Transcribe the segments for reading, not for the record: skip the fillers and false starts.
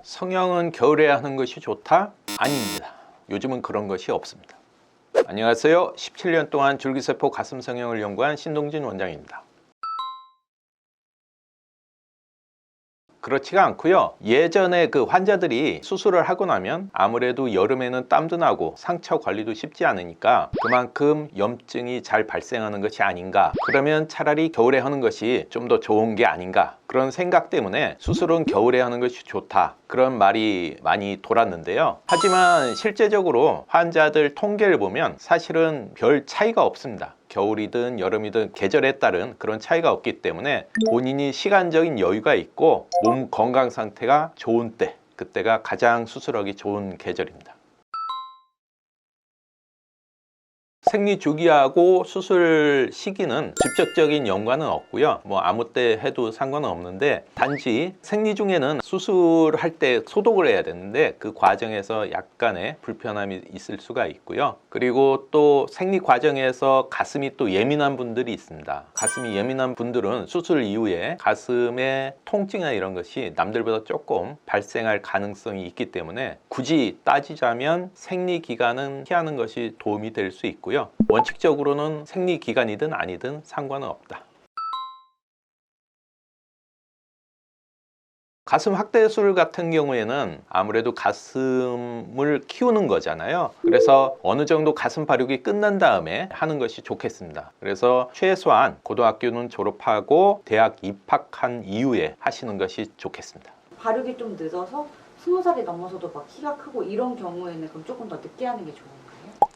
성형은 겨울에 하는 것이 좋다? 아닙니다. 요즘은 그런 것이 없습니다. 안녕하세요. 17년 동안 줄기세포 가슴 성형을 연구한 신동진 원장입니다. 그렇지가 않고요. 예전에 그 환자들이 수술을 하고 나면 아무래도 여름에는 땀도 나고 상처 관리도 쉽지 않으니까 그만큼 염증이 잘 발생하는 것이 아닌가, 그러면 차라리 겨울에 하는 것이 좀 더 좋은 게 아닌가, 그런 생각 때문에 수술은 겨울에 하는 것이 좋다, 그런 말이 많이 돌았는데요. 하지만 실제적으로 환자들 통계를 보면 사실은 별 차이가 없습니다. 겨울이든 여름이든 계절에 따른 그런 차이가 없기 때문에 본인이 시간적인 여유가 있고 몸 건강 상태가 좋은 때, 그때가 가장 수술하기 좋은 계절입니다. 생리 주기하고 수술 시기는 직접적인 연관은 없고요. 아무 때 해도 상관은 없는데, 단지 생리 중에는 수술할 때 소독을 해야 되는데 그 과정에서 약간의 불편함이 있을 수가 있고요. 그리고 또 생리 과정에서 가슴이 또 예민한 분들이 있습니다. 가슴이 예민한 분들은 수술 이후에 가슴에 통증이나 이런 것이 남들보다 조금 발생할 가능성이 있기 때문에 굳이 따지자면 생리 기간은 피하는 것이 도움이 될 수 있고요. 원칙적으로는 생리 기간이든 아니든 상관은 없다. 가슴 확대술 같은 경우에는 아무래도 가슴을 키우는 거잖아요. 그래서 어느 정도 가슴 발육이 끝난 다음에 하는 것이 좋겠습니다. 그래서 최소한 고등학교는 졸업하고 대학 입학한 이후에 하시는 것이 좋겠습니다. 발육이 좀 늦어서 20살이 넘어서도 막 키가 크고 이런 경우에는 그럼 조금 더 늦게 하는 게 좋은가요?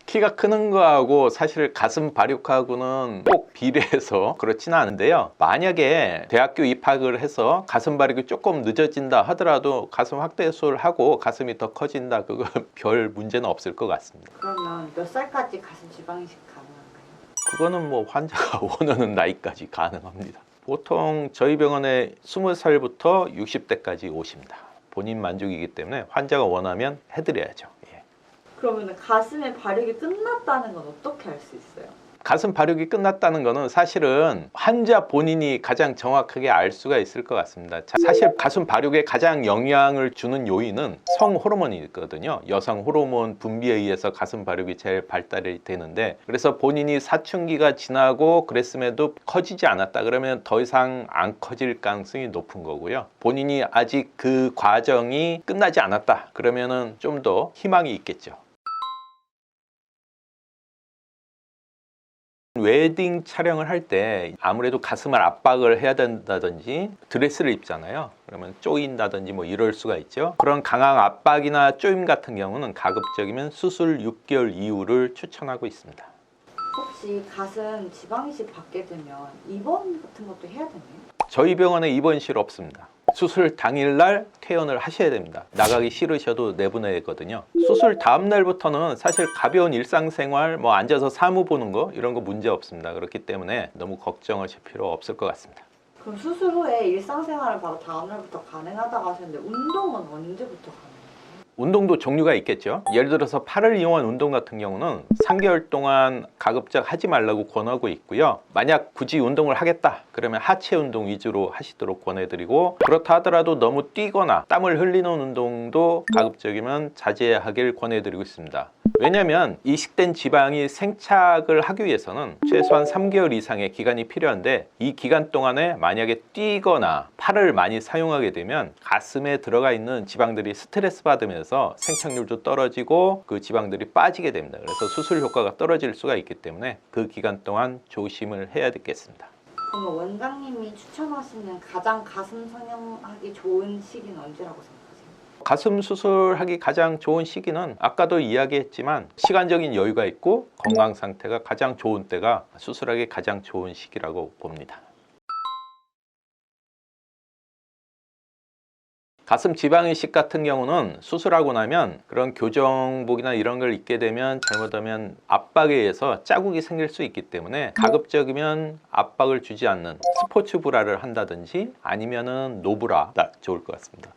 키가 크는 거하고 사실 가슴 발육하고는 꼭 비례해서 그렇지는 않은데요. 만약에 대학교 입학을 해서 가슴 발육이 조금 늦어진다 하더라도 가슴 확대술을 하고 가슴이 더 커진다, 그거 별 문제는 없을 것 같습니다. 그러면 몇 살까지 가슴 지방 이식 가능한가요? 그거는 환자가 원하는 나이까지 가능합니다. 보통 저희 병원에 20살부터 60대까지 오십니다. 본인 만족이기 때문에 환자가 원하면 해드려야죠. 그러면 가슴의 발육이 끝났다는 건 어떻게 알 수 있어요? 가슴 발육이 끝났다는 것은 사실은 환자 본인이 가장 정확하게 알 수가 있을 것 같습니다. 사실 가슴 발육에 가장 영향을 주는 요인은 성 호르몬이 있거든요. 여성 호르몬 분비에 의해서 가슴 발육이 제일 발달이 되는데, 그래서 본인이 사춘기가 지나고 그랬음에도 커지지 않았다 그러면 더 이상 안 커질 가능성이 높은 거고요. 본인이 아직 그 과정이 끝나지 않았다 그러면은 좀 더 희망이 있겠죠. 웨딩 촬영을 할 때 아무래도 가슴을 압박을 해야 된다든지 드레스를 입잖아요. 그러면 쪼인다든지 이럴 수가 있죠. 그런 강한 압박이나 쪼임 같은 경우는 가급적이면 수술 6개월 이후를 추천하고 있습니다. 혹시 가슴 지방 이식 받게 되면 입원 같은 것도 해야 되나요? 저희 병원에 입원실 없습니다. 수술 당일날 퇴원을 하셔야 됩니다. 나가기 싫으셔도 내보내거든요. 수술 다음 날부터는 사실 가벼운 일상생활, 앉아서 사무 보는 거 이런 거 문제 없습니다. 그렇기 때문에 너무 걱정하실 필요 없을 것 같습니다. 그럼 수술 후에 일상생활을 바로 다음 날부터 가능하다고 하셨는데 운동은 언제부터 가능해요? 운동도 종류가 있겠죠. 예를 들어서 팔을 이용한 운동 같은 경우는 3개월 동안 가급적 하지 말라고 권하고 있고요. 만약 굳이 운동을 하겠다 그러면 하체 운동 위주로 하시도록 권해드리고, 그렇다 하더라도 너무 뛰거나 땀을 흘리는 운동도 가급적이면 자제하길 권해드리고 있습니다. 왜냐하면 이식된 지방이 생착을 하기 위해서는 최소한 3개월 이상의 기간이 필요한데, 이 기간 동안에 만약에 뛰거나 팔을 많이 사용하게 되면 가슴에 들어가 있는 지방들이 스트레스 받으면서 생착률도 떨어지고 그 지방들이 빠지게 됩니다. 그래서 수술 효과가 떨어질 수가 있기 때문에 그 기간 동안 조심을 해야 되겠습니다. 그러면 원장님이 추천하시는 가장 가슴 성형하기 좋은 시기는 언제라고 생각하세요? 가슴 수술하기 가장 좋은 시기는 아까도 이야기했지만 시간적인 여유가 있고 건강 상태가 가장 좋은 때가 수술하기 가장 좋은 시기라고 봅니다. 가슴 지방 이식 같은 경우는 수술하고 나면 그런 교정복이나 이런 걸 입게 되면 잘못하면 압박에 의해서 자국이 생길 수 있기 때문에 가급적이면 압박을 주지 않는 스포츠 브라를 한다든지 아니면은 노브라 좋을 것 같습니다.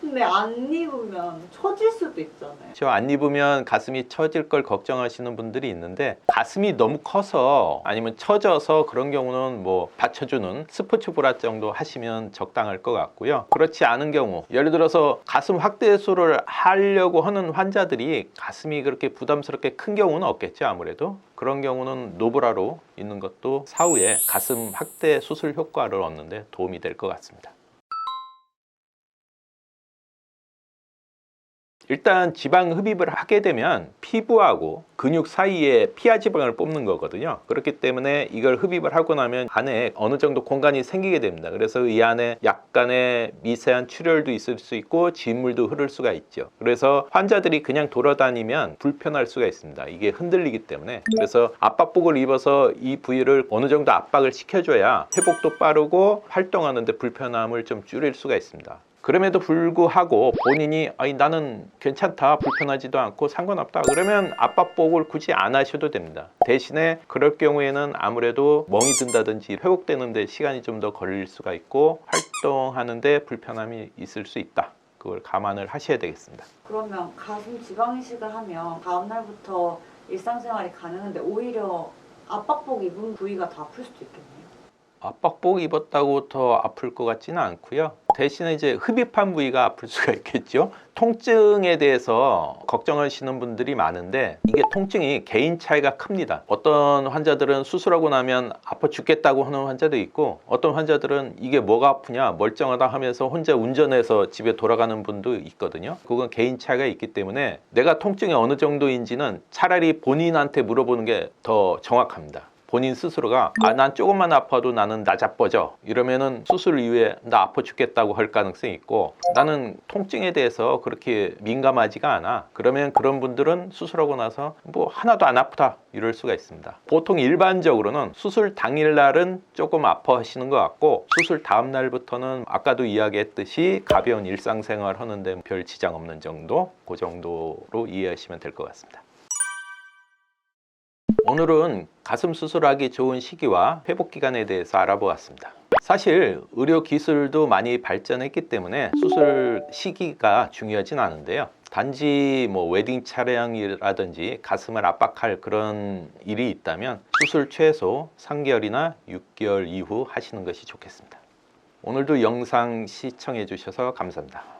근데 안 입으면 처질 수도 있잖아요. 저 안 입으면 가슴이 처질 걸 걱정하시는 분들이 있는데 가슴이 너무 커서 아니면 처져서 그런 경우는 뭐 받쳐주는 스포츠 브라 정도 하시면 적당할 것 같고요. 그렇지 않은 경우 예를 들어서 가슴 확대수를 하려고 하는 환자들이 가슴이 그렇게 부담스럽게 큰 경우는 없겠죠. 아무래도 그런 경우는 노브라로 있는 것도 사후에 가슴 확대 수술 효과를 얻는데 도움이 될 것 같습니다. 일단 지방 흡입을 하게 되면 피부하고 근육 사이에 피하 지방을 뽑는 거거든요. 그렇기 때문에 이걸 흡입을 하고 나면 안에 어느 정도 공간이 생기게 됩니다. 그래서 이 안에 약간의 미세한 출혈도 있을 수 있고 진물도 흐를 수가 있죠. 그래서 환자들이 그냥 돌아다니면 불편할 수가 있습니다. 이게 흔들리기 때문에. 그래서 압박복을 입어서 이 부위를 어느 정도 압박을 시켜줘야 회복도 빠르고 활동하는데 불편함을 좀 줄일 수가 있습니다. 그럼에도 불구하고 본인이 아니 나는 괜찮다, 불편하지도 않고 상관없다, 그러면 압박복을 굳이 안 하셔도 됩니다. 대신에 그럴 경우에는 아무래도 멍이 든다든지 회복되는 데 시간이 좀 더 걸릴 수가 있고 활동하는 데 불편함이 있을 수 있다. 그걸 감안을 하셔야 되겠습니다. 그러면 가슴 지방 이식을 하면 다음 날부터 일상생활이 가능한데 오히려 압박복 입은 부위가 더 아플 수도 있겠네요. 압박복 입었다고 더 아플 것 같지는 않고요. 대신에 이제 흡입한 부위가 아플 수가 있겠죠. 통증에 대해서 걱정하시는 분들이 많은데 이게 통증이 개인 차이가 큽니다. 어떤 환자들은 수술하고 나면 아파 죽겠다고 하는 환자도 있고 어떤 환자들은 이게 뭐가 아프냐 멀쩡하다 하면서 혼자 운전해서 집에 돌아가는 분도 있거든요. 그건 개인 차이가 있기 때문에 내가 통증이 어느 정도인지는 차라리 본인한테 물어보는 게 더 정확합니다. 본인 스스로가 난 조금만 아파도 나는 나자빠져 이러면은 수술 이후에 나 아파 죽겠다고 할 가능성이 있고 나는 통증에 대해서 그렇게 민감하지가 않아 그러면 그런 분들은 수술하고 나서 뭐 하나도 안 아프다 이럴 수가 있습니다. 보통 일반적으로는 수술 당일날은 조금 아파하시는 것 같고 수술 다음 날부터는 아까도 이야기했듯이 가벼운 일상생활 하는데 별 지장 없는 정도, 그 정도로 이해하시면 될 것 같습니다. 오늘은 가슴 수술하기 좋은 시기와 회복 기간에 대해서 알아보았습니다. 사실 의료 기술도 많이 발전했기 때문에 수술 시기가 중요하진 않은데요. 단지 뭐 웨딩 촬영이라든지 가슴을 압박할 그런 일이 있다면 수술 최소 3개월이나 6개월 이후 하시는 것이 좋겠습니다. 오늘도 영상 시청해 주셔서 감사합니다.